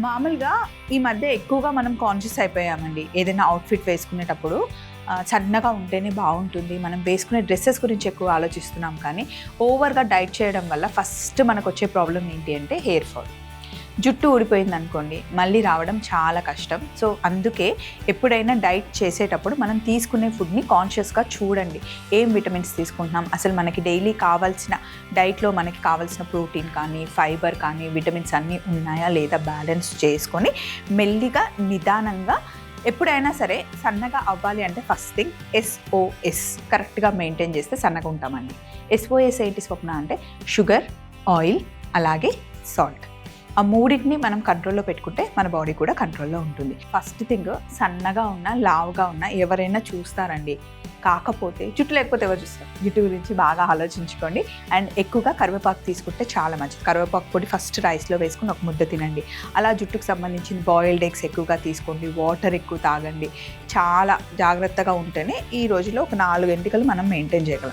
మామూలుగా ఈ మధ్య ఎక్కువగా మనం కాన్షియస్ అయిపోయామండి. ఏదైనా అవుట్‌ఫిట్ వేసుకునేటప్పుడు సన్నగా ఉంటేనే బావుంటుంది. మనం వేసుకునే డ్రెసెస్ గురించి ఎక్కువ ఆలోచిస్తున్నాం కానీ, ఓవర్‌గా డైట్ చేయడం వల్ల ఫస్ట్ మనకొచ్చే ప్రాబ్లమ్ ఏంటి అంటే హెయిర్ ఫాల్. జుట్టు ఊడిపోయిందనుకోండి, మళ్ళీ రావడం చాలా కష్టం. సో, అందుకే ఎప్పుడైనా డైట్ చేసేటప్పుడు మనం తీసుకునే ఫుడ్‌ని కాన్షియస్‌గా చూడండి. ఏం విటమిన్స్ తీసుకుంటున్నాం? అసలు మనకి డైలీ కావాల్సిన డైట్‌లో మనకి కావాల్సిన ప్రోటీన్ కానీ, ఫైబర్ కానీ, విటమిన్స్ అన్నీ ఉన్నాయా లేదా బ్యాలెన్స్ చేసుకొని, మెల్లిగా నిదానంగా ఎప్పుడైనా సరే సన్నగా అవ్వాలి అంటే ఫస్ట్ థింగ్ ఎస్ఓఎస్ కరెక్ట్‌గా మెయింటైన్ చేస్తే సన్నగా ఉంటామండి. ఎస్ఓఎస్ ఏంటి స్వప్న అంటే షుగర్, ఆయిల్ అలాగే సాల్ట్. ఆ మూడింటిని మనం కంట్రోల్‌లో పెట్టుకుంటే మన బాడీ కూడా కంట్రోల్‌లో ఉంటుంది. ఫస్ట్ థింగ్ సన్నగా ఉన్నా, లావుగా ఉన్నా ఎవరైనా చూస్తారండి. కాకపోతే జుట్టు లేకపోతే ఎవరు చూస్తారు? జుట్టు గురించి బాగా ఆలోచించుకోండి. అండ్ ఎక్కువగా కరివేపాకు తీసుకుంటే చాలా మంచిది. కరివేపాకు పొడి ఫస్ట్ రైస్‌లో వేసుకొని ఒక ముద్ద తినండి. అలా జుట్టుకు సంబంధించిన బాయిల్డ్ ఎగ్స్ ఎక్కువగా తీసుకోండి. వాటర్ ఎక్కువ తాగండి. చాలా జాగ్రత్తగా ఉంటేనే ఈ రోజుల్లో ఒక 4 ఎంటికలు మనం మెయింటైన్ చేయగలం.